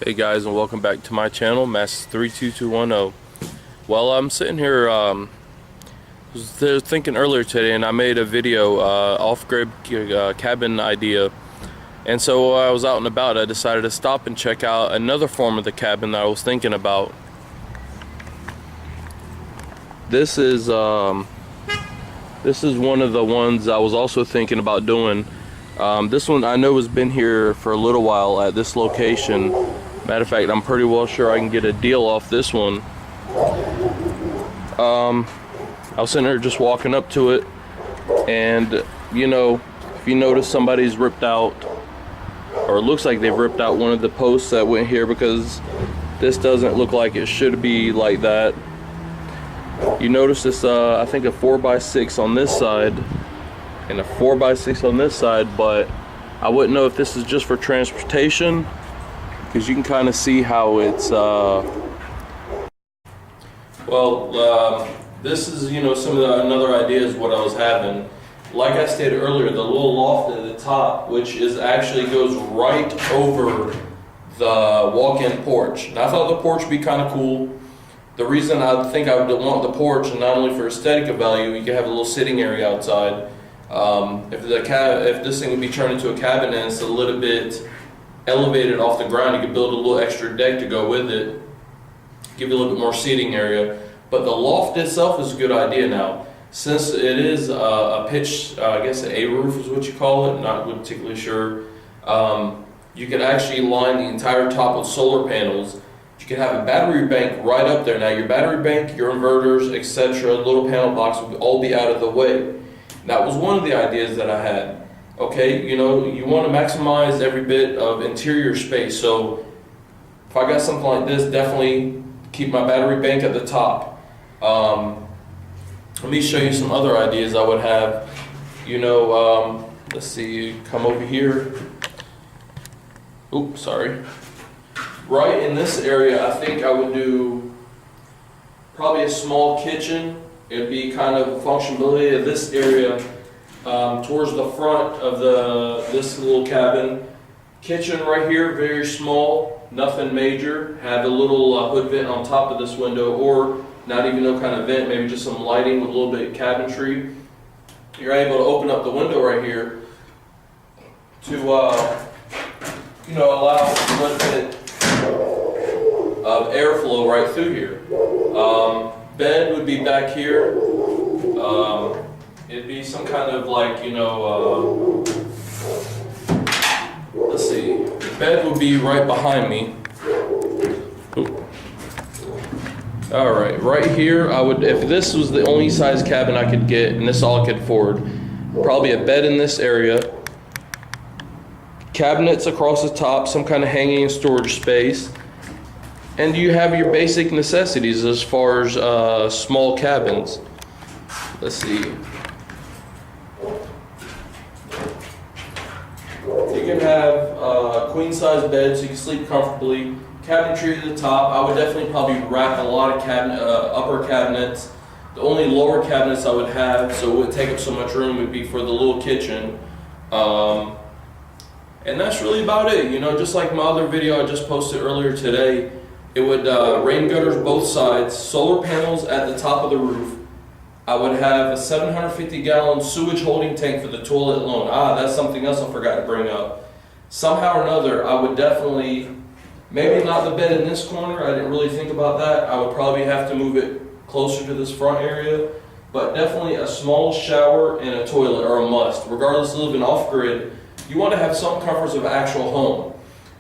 Hey guys, and welcome back to my channel, Mass32210. Well, I'm sitting here was thinking earlier today, and I made a video off-grid cabin idea. And so while I was out and about, I decided to stop and check out another form of the cabin that I was thinking about. This is one of the ones I was also thinking about doing. This one I know has been here for a little while at this location. Matter of fact, I'm pretty well sure I can get a deal off this one. I was sitting there just walking up to it, and you know, if you notice, somebody's ripped out, or it looks like they've ripped out one of the posts that went here, because this doesn't look like it should be like that. You notice this, I think a 4x6 on this side and a 4x6 on this side, but I wouldn't know if this is just for transportation, because you can kind of see how it's this is, you know, some of the another ideas what I was having. Like I stated earlier, the little loft at the top, which is actually goes right over the walk-in porch. And I thought the porch would be kind of cool. The reason I think I would want the porch, and not only for aesthetic value, you can have a little sitting area outside. If this thing would be turned into a cabin and it's a little bit elevated off the ground, you could build a little extra deck to go with it, give you a little bit more seating area. But the loft itself is a good idea now. Since it is a pitch, I guess an A-roof is what you call it, not particularly sure, you can actually line the entire top with solar panels. You can have a battery bank right up there. Now your battery bank, your inverters, etc., little panel box would all be out of the way. That was one of the ideas that I had. Okay, you know, you want to maximize every bit of interior space. So if I got something like this, definitely keep my battery bank at the top. Let me show you some other ideas I would have. You know, let's see, come over here. Oops, sorry. Right in this area, I think I would do probably a small kitchen. It'd be kind of a functionality of this area towards the front of this little cabin. Kitchen right here, very small, nothing major. Have a little hood vent on top of this window, or not even no kind of vent, maybe just some lighting with a little bit of cabinetry. You're able to open up the window right here to you know, allow a little bit of airflow right through here. Bed would be back here. It'd be some kind of like, you know, let's see, the bed would be right behind me. All right here, I would, if this was the only size cabin I could get, and this is all I could afford, probably a bed in this area, cabinets across the top, some kind of hanging and storage space, and you have your basic necessities as far as small cabins. Let's see. You can have a queen size bed so you can sleep comfortably. Cabinetry at the top. I would definitely probably rack a lot of upper cabinets. The only lower cabinets I would have, so it would take up so much room, would be for the little kitchen. And that's really about it. You know, just like my other video I just posted earlier today, it would rain gutters both sides, solar panels at the top of the roof. I would have a 750-gallon sewage holding tank for the toilet alone. That's something else I forgot to bring up. Somehow or another, I would definitely, maybe not the bed in this corner, I didn't really think about that. I would probably have to move it closer to this front area, but definitely a small shower and a toilet are a must. Regardless of living off-grid, you want to have some comforts of an actual home.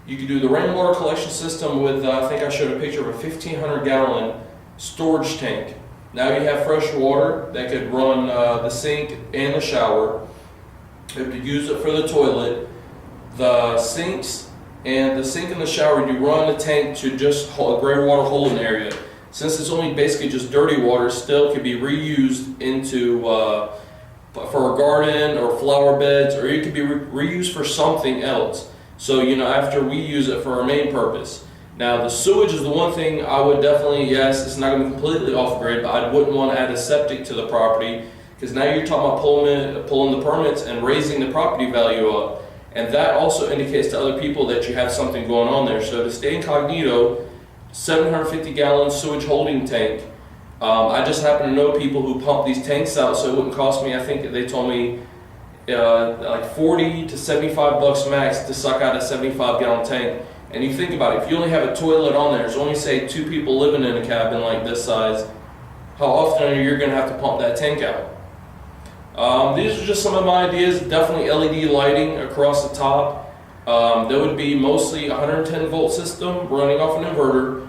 You could do the rainwater collection system with, I think I showed a picture of a 1,500-gallon storage tank. Now you have fresh water that could run the sink and the shower. You could use it for the toilet. The sinks and the sink and the shower, you run the tank to just a gray water holding area. Since it's only basically just dirty water, still could be reused into for a garden or flower beds, or it could be reused for something else. So, you know, after we use it for our main purpose. Now, the sewage is the one thing I would definitely, yes, it's not going to be completely off grid, but I wouldn't want to add a septic to the property, because now you're talking about pulling the permits and raising the property value up. and that also indicates to other people that you have something going on there. So to stay incognito, 750 gallon sewage holding tank. I just happen to know people who pump these tanks out, so it wouldn't cost me, I think they told me, like 40 to 75 bucks max to suck out a 75 gallon tank. And you think about it, if you only have a toilet on there, there's only say 2 people living in a cabin like this size, how often are you going to have to pump that tank out? These are just some of my ideas. Definitely LED lighting across the top. There would be mostly 110 volt system running off an inverter,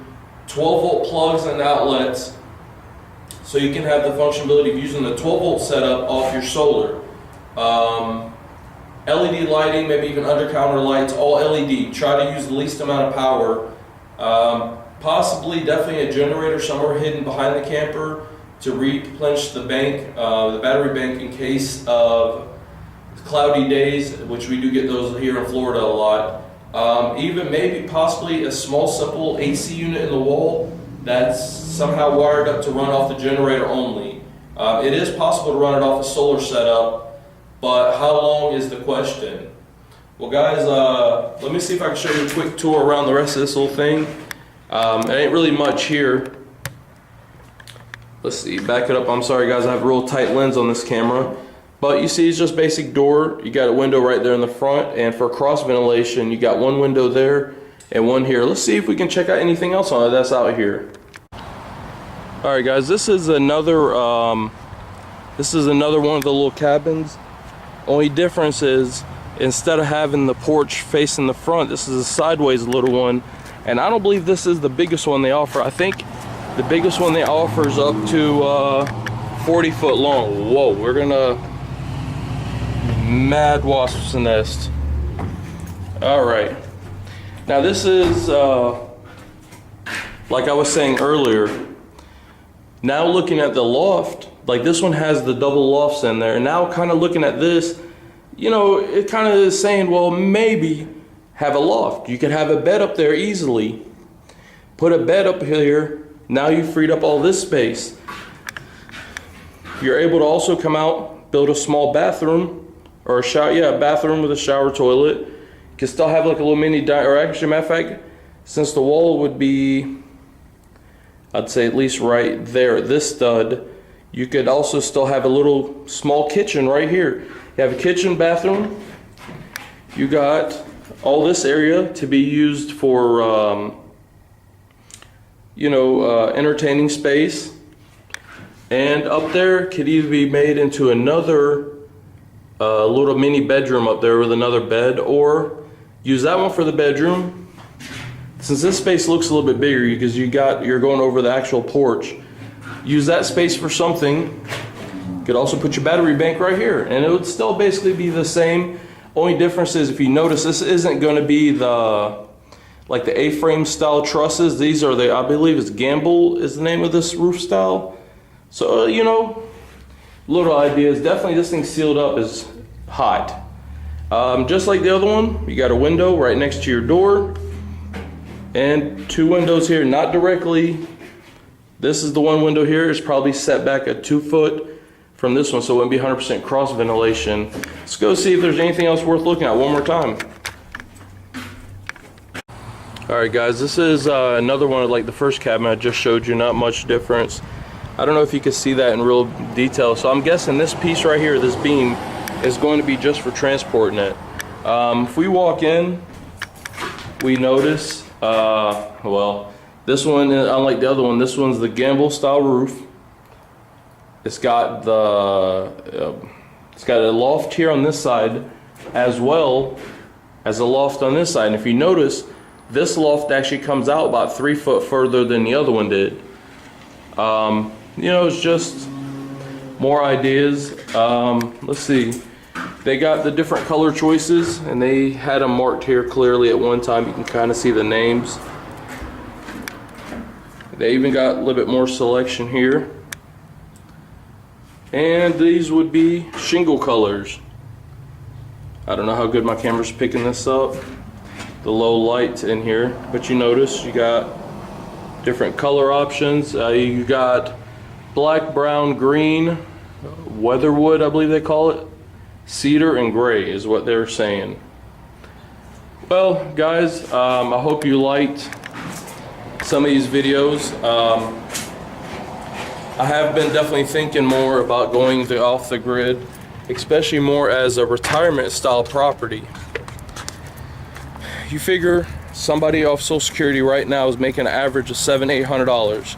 12 volt plugs and outlets, so you can have the functionality of using the 12 volt setup off your solar. LED lighting, maybe even under counter lights, all LED. Try to use the least amount of power. Possibly, definitely a generator somewhere hidden behind the camper to replenish the bank, the battery bank, in case of cloudy days, which we do get those here in Florida a lot. Even maybe possibly a small simple AC unit in the wall that's somehow wired up to run off the generator only. It is possible to run it off a solar setup, but how long is the question? Well guys, let me see if I can show you a quick tour around the rest of this little thing. It ain't really much here. Let's see, back it up. I'm sorry guys, I have a real tight lens on this camera. But you see it's just basic door. You got a window right there in the front, and for cross ventilation you got one window there and one here. Let's see if we can check out anything else on it that's out here. Alright guys, this is another one of the little cabins. Only difference is, instead of having the porch facing the front, this is a sideways little one. And I don't believe this is the biggest one they offer. I think the biggest one they offer is up to 40 foot long. Whoa, we're gonna mad wasp's nest. Alright. Now this is, like I was saying earlier, now looking at the loft, like this one has the double lofts in there. And now kind of looking at this, you know, it kind of is saying, well, maybe have a loft. You could have a bed up there easily. Put a bed up here. Now you freed up all this space. You're able to also come out, build a small bathroom, or a shower, a bathroom with a shower toilet. You can still have like a little mini or actually, matter of fact, since the wall would be, I'd say at least right there at this stud, you could also still have a little small kitchen right here. You have a kitchen, bathroom. You got all this area to be used for, entertaining space. And up there could either be made into another little mini bedroom up there with another bed, or use that one for the bedroom. Since this space looks a little bit bigger because you're going over the actual porch, use that space for something. You could also put your battery bank right here, and it would still basically be the same. Only difference is, if you notice, this isn't going to be the A-frame style trusses. These are I believe it's Gamble is the name of this roof style. So little ideas. Definitely this thing sealed up is hot. Just like the other one, you got a window right next to your door. And 2 windows here, not directly. This is the one window here. It's probably set back at 2 foot from this one, so it wouldn't be 100% cross ventilation. Let's go see if there's anything else worth looking at one more time. Alright guys, this is another one of like the first cabin I just showed you, not much difference. I don't know if you can see that in real detail, so I'm guessing this piece right here, this beam, is going to be just for transporting it. If we walk in, we notice well, this one, unlike the other one, this one's the Gamble style roof. It's got it's got a loft here on this side, as well as a loft on this side. And if you notice, this loft actually comes out about 3 foot further than the other one did. It's just more ideas. Let's see. They got the different color choices, and they had them marked here clearly at one time. You can kind of see the names. They even got a little bit more selection here. And these would be shingle colors. I don't know how good my camera's picking this up, the low light in here, but you notice you got different color options. You got black, brown, green, weatherwood, I believe they call it. Cedar and gray is what they're saying. Well, guys, I hope you liked some of these videos. I have been definitely thinking more about going off the grid, especially more as a retirement style property. You figure somebody off Social Security right now is making an average of $700–800.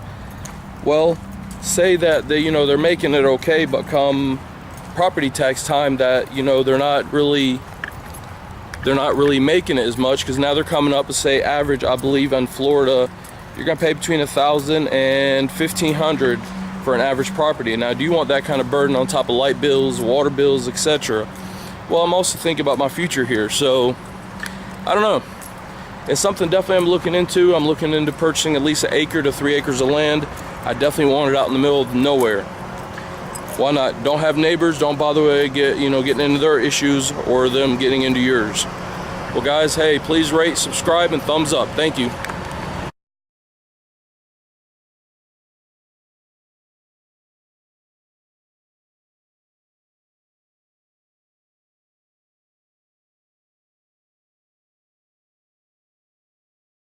Well, say that they're making it okay, but come property tax time, that they're not really making it as much, because now they're coming up to say average. I believe in Florida, you're gonna pay between $1,000 and $1,500 for an average property. Now, do you want that kind of burden on top of light bills, water bills, etc.? Well, I'm also thinking about my future here, so I don't know. It's something definitely I'm looking into. I'm looking into purchasing at least 1 acre to 3 acres of land. I definitely want it out in the middle of nowhere. Why not? Don't have neighbors. Don't bother with getting into their issues or them getting into yours. Well, guys, hey, please rate, subscribe, and thumbs up. Thank you.